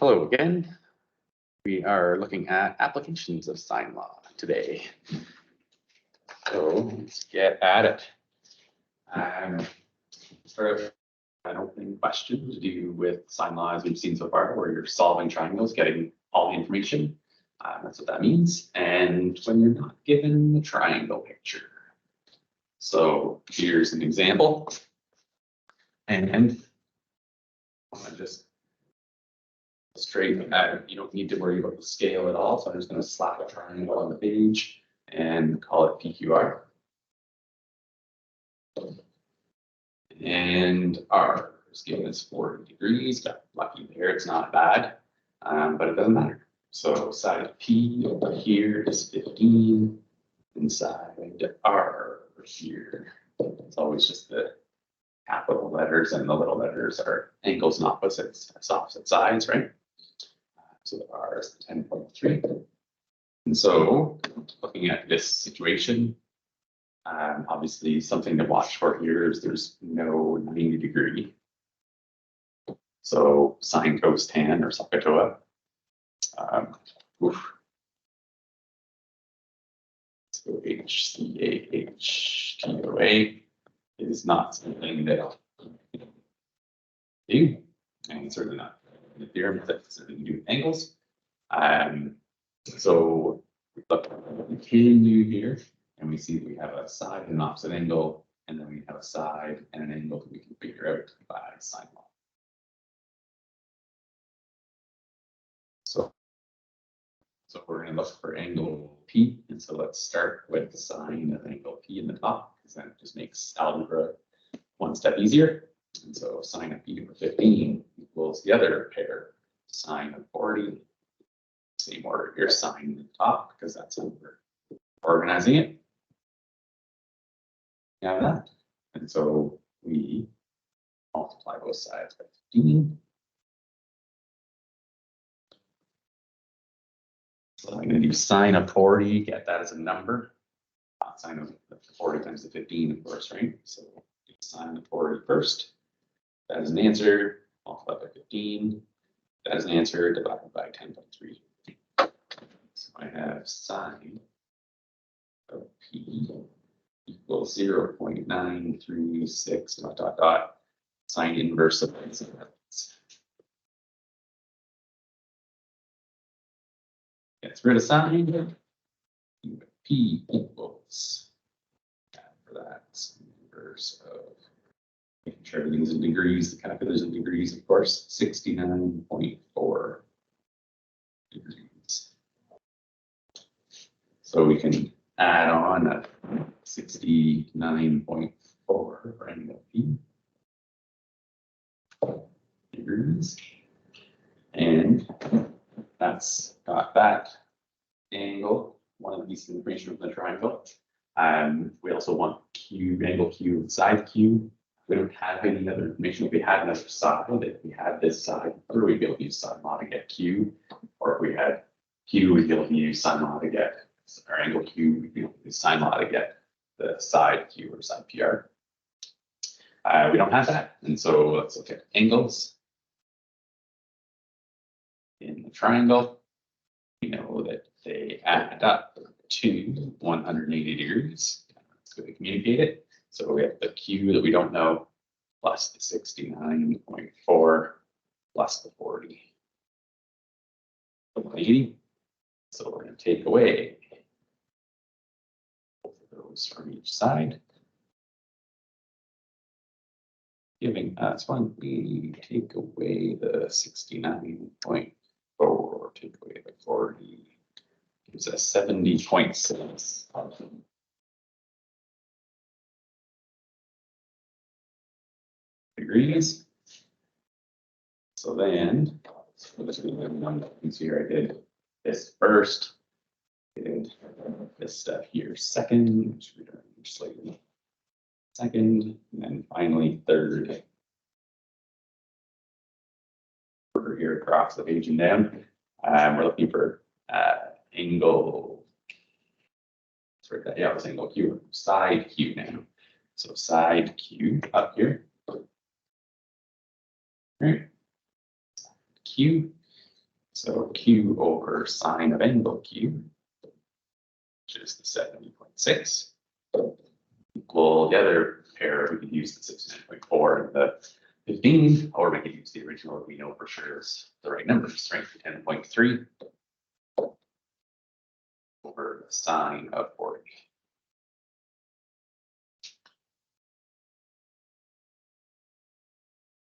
Hello again. We are looking at applications of sine law today. So let's get at it. Start with an opening question to do with sine law as we've seen so far, where you're solving triangles, getting all the information. That's what that means. And when you're not given the triangle picture. So here's an example. And I just straight, you don't need to worry about the scale at all. So I'm just going to slap a triangle on the page and call it PQR. And our scale is 40 degrees. Got lucky there, it's not bad, but it doesn't matter. So side P over here is 15, and side R here. It's always just the capital letters, and the little letters are angles and opposite sides, right? So the R is 10.3. And so looking at this situation, obviously something to watch for here is there's no 90 degree. So sine, cos, tan, or SOHCAHTOA. So HCAHTOA is not something that do, and certainly not the theorem that certainly do angles. So we look at what we can do here, and we see that we have a side and an opposite angle, and then we have a side and an angle that we can figure out by sine law. So we're going to look for angle P, and so let's start with the sine of angle P in the top, because then it just makes algebra one step easier. And so sine of P over 15 equals the other pair, sine of 40. Same order here, sine in the top, because that's how we're organizing it. Have that. And so we multiply both sides by 15. So I'm going to do sine of 40, get that as a number. Sine of 40 times the 15, of course, right? So do sine of 40 first. That is an answer, multiplied by 15. That is an answer, divided by 10.3. So I have sine of P equals 0.936 ... sine inverse of x. Gets rid of sine. P equals, for that, sine inverse of, making sure everything's in degrees, the calculator's in degrees, of course, 69.4 degrees. So we can add on a 69.4 for angle P degrees. And that's got that angle, one of these information from the triangle. We also want Q, angle Q, side Q. We don't have any other information. If we had another side, if we had this side, or we'd be able to use sine law to get Q, or if we had Q, we'd be able to use sine law to get our angle Q, we'd be able to use sine law to get the side Q or side PR. We don't have that, and so let's look at angles. In the triangle, we know that they add up to 180 degrees. That's going to communicate it. So we have the Q that we don't know, plus the 69.4, plus the 40. 180. So we're going to take away both of those from each side, giving us, when we take away the 69.4, take away the 40, gives us 70.6. Degrees. So then, here I did this first, did this stuff here second, slightly second, and then finally third. Over here across the page and down, we're looking for angle. Sorry, yeah, it was angle Q, side Q now. So side Q up here. Right. Q So Q over sine of angle Q, which is the 70.6, equal the other pair, we could use the 69.4 and the 15, or we could use the original that we know for sure is the right numbers, right? 10.3 over the sine of 40.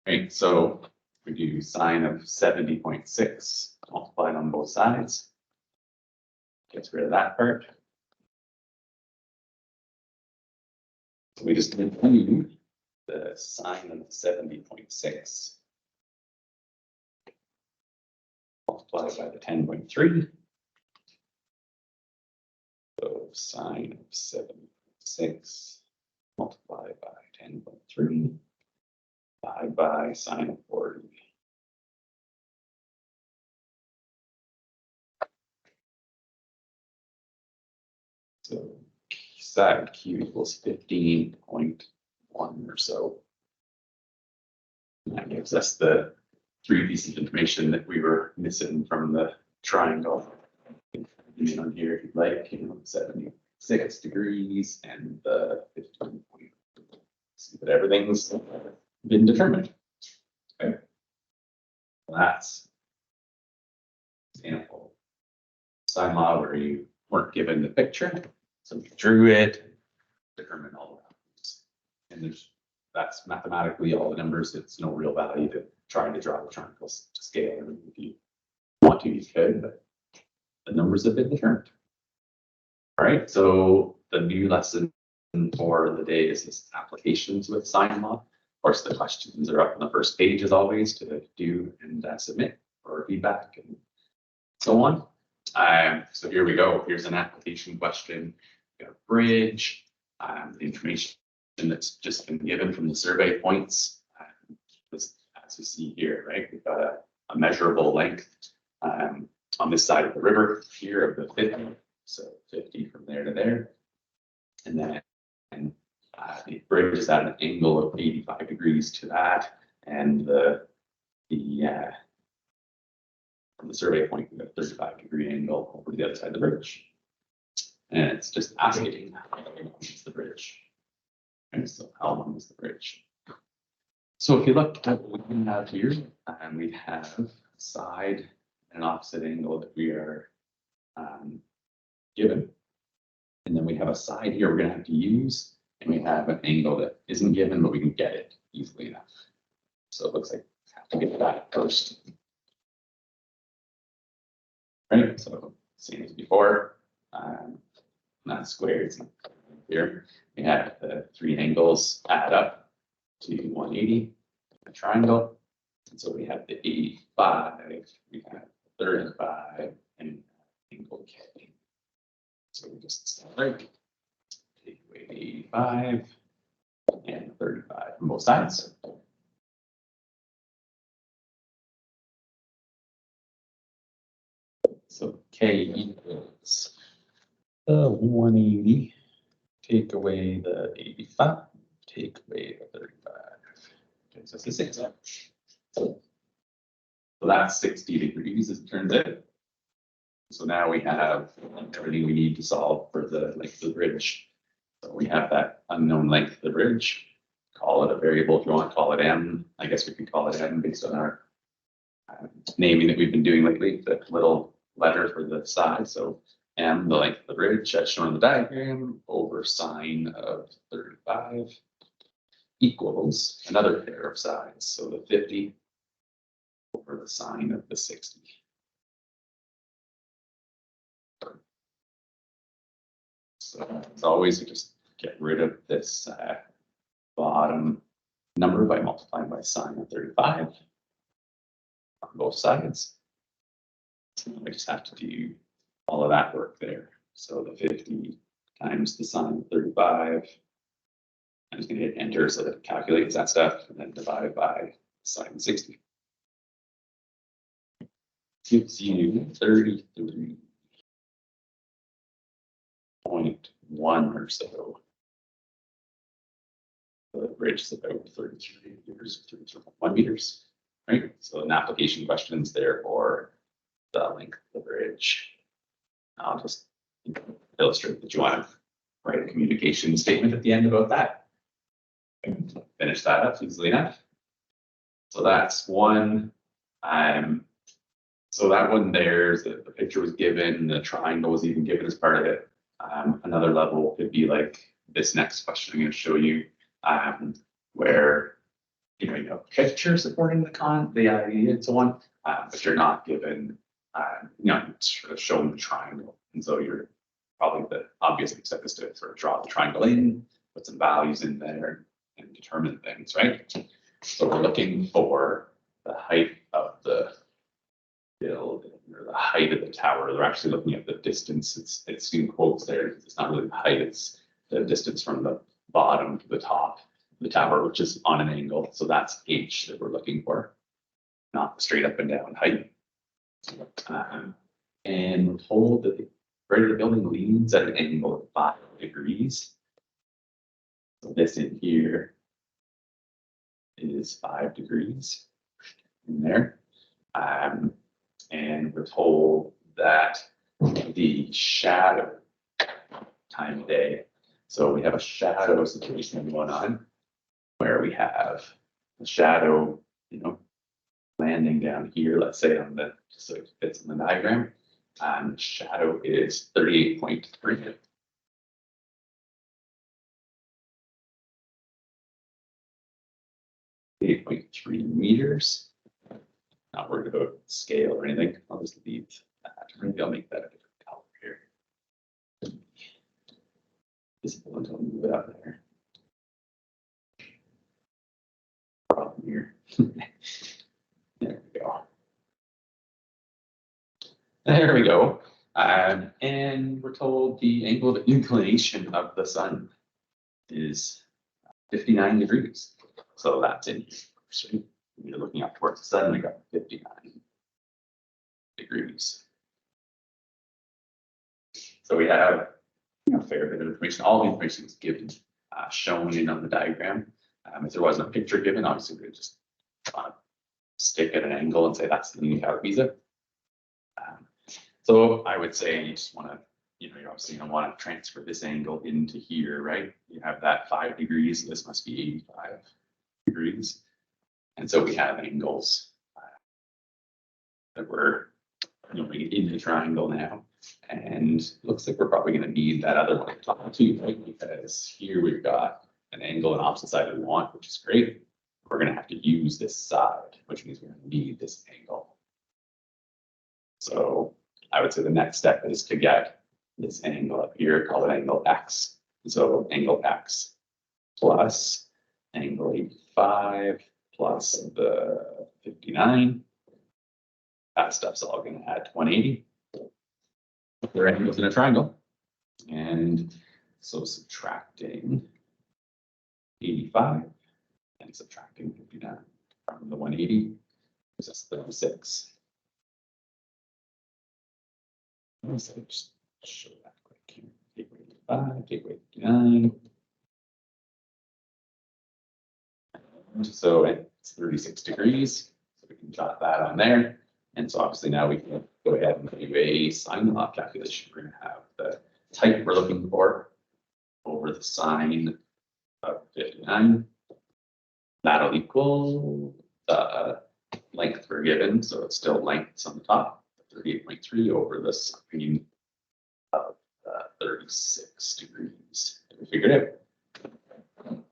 Right, so we do sine of 70.6 multiplied on both sides. Gets rid of that part. So we just include the sine of 70.6 multiplied by the 10.3. So sine of 7.6 multiplied by 10.3 divided by sine of 40. So side Q equals 15.1 or so. And that gives us the three pieces of information that we were missing from the triangle. On here, if you'd like, 76 degrees and the 15 point. See that everything's been determined. Okay. That's example. Sine law where you weren't given the picture, so we drew it, determined all the values. And that's mathematically all the numbers. It's no real value to trying to draw the triangles to scale. I mean, if you want to, you could, but the numbers have been determined. All right, so the new lesson for the day is this applications with sine law. Of course, the questions are up on the first page as always to do and submit for feedback and so on. So here we go. Here's an application question. We got a bridge, the information that's just been given from the survey points. As you see here, right? We've got a measurable length on this side of the river here of the 50. So 50 from there to there. And then the bridge is at an angle of 85 degrees to that. And from the survey point, we've got a 35-degree angle over to the other side of the bridge. And it's just asking how long is the bridge. Okay, so how long is the bridge? So if you look at what we have here, we have a side and an opposite angle that we are given. And then we have a side here we're going to have to use, and we have an angle that isn't given, but we can get it easily enough. So it looks like we have to get that first. Right, so same as before, not squares here. We have the three angles add up to 180, a triangle. And so we have the 85, we have 35, and angle K. So we just take away 85 and 35 from both sides. So K equals the 180, take away the 85, take away the 35. Okay, so it's the 6. So that's 60 degrees as it turns out. So now we have everything we need to solve for the length of the bridge. So we have that unknown length of the bridge. Call it a variable if you want to call it M. I guess we could call it M based on our naming that we've been doing lately, the little letter for the side. So M, the length of the bridge as shown in the diagram, over sine of 35 equals another pair of sides. So the 50 over the sine of the 60. So as always, we just get rid of this bottom number by multiplying by sine of 35 on both sides. So we just have to do all of that work there. So the 50 times the sine of 35. I'm just going to hit enter so that it calculates that stuff, and then divide by sine of 60. Gives you 33.1 or so. The bridge is about 33 meters, 33.1 meters, right? So an application question is there for the length of the bridge. I'll just illustrate that you want to write a communication statement at the end about that. Finish that up easily enough. So that's one. So that one there's the picture was given, the triangle was even given as part of it. Another level could be like this next question I'm going to show you, where you have a picture supporting the idea and so on, but you're not given, sort of showing the triangle. And so you're probably the obvious next step is to sort of draw the triangle in, put some values in there, and determine things, right? So we're looking for the height of the building or the height of the tower. They're actually looking at the distance. It's in quotes there. It's not really the height. It's the distance from the bottom to the top of the tower, which is on an angle. So that's h that we're looking for, not the straight up and down height. And we're told that the grade of the building leans at an angle of 5 degrees. So this in here is 5 degrees in there. And we're told that the shadow time of day. So we have a shadow situation going on where we have the shadow, landing down here, let's say on the, so it fits in the diagram. Shadow is 38.3. 8.3 meters. Not worried about scale or anything. I'll just leave that. Maybe I'll make that a different color here. Visible until I move it up there. Problem here. There we go. There we go. And we're told the angle of inclination of the sun is 59 degrees. So that's in here. So you're looking up towards the sun, we got 59 degrees. So we have a fair bit of information. All the information is given, shown in on the diagram. If there wasn't a picture given, obviously we would just stick at an angle and say that's the Leaning Tower of Pisa. So I would say you just want to, you're obviously going to want to transfer this angle into here, right? You have that 5 degrees. This must be 85 degrees. And so we have angles that we're in the triangle now. And it looks like we're probably going to need that other one at the top too, right? Because here we've got an angle on opposite side we want, which is great. We're going to have to use this side, which means we're going to need this angle. So I would say the next step is to get this angle up here, call it angle X. So angle X plus angle 85 plus the 59. That stuff's all going to add to 180. They're angles in a triangle. And so subtracting 85 and subtracting 59 from the 180 gives us 36. So just show that quick here. Take away 85, take away 59. So it's 36 degrees. So we can jot that on there. And so obviously now we can go ahead and do a sine law calculation. We're going to have the type we're looking for over the sine of 59. That'll equal the length we're given. So it's still lengths on the top, 38.3 over the sine of 36 degrees. We figured it out.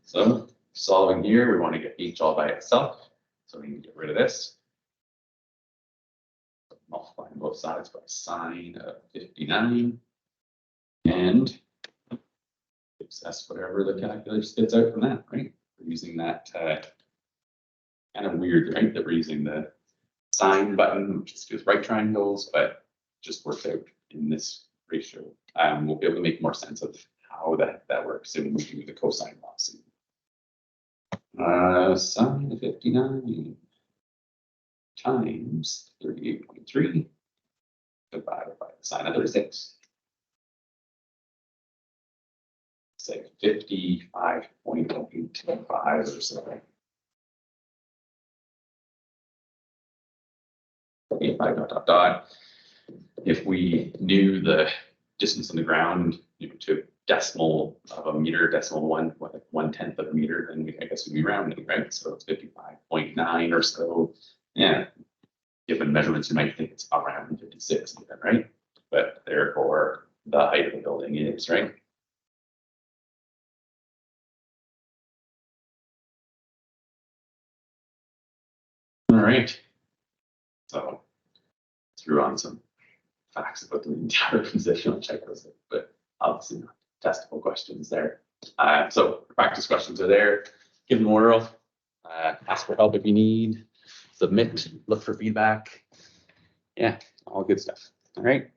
So solving here, we want to get h all by itself. So we can get rid of this. So multiplying both sides by sine of 59. And gives us whatever the calculator spits out from that, right? We're using that kind of weird, right? That we're using the sine button, which just gives right triangles, but just works out in this ratio. We'll be able to make more sense of how that works when we do the cosine law soon. Sine of 59 times 38.3 divided by the sine of 36. Say 55.85 or something. 85 dot dot dot. If we knew the distance on the ground, to a decimal of a meter, decimal like 1/10 of a meter, then I guess we'd be rounding, right? So it's 55.9 or so. Yeah. Given measurements, you might think it's around 56, even, right? But therefore, the height of the building is, right? All right. So threw on some facts about the entire positional checklist, but obviously not testable questions there. So practice questions are there. Give them a whirl. Ask for help if you need. Submit. Look for feedback. Yeah, all good stuff. All right.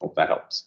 Hope that helps.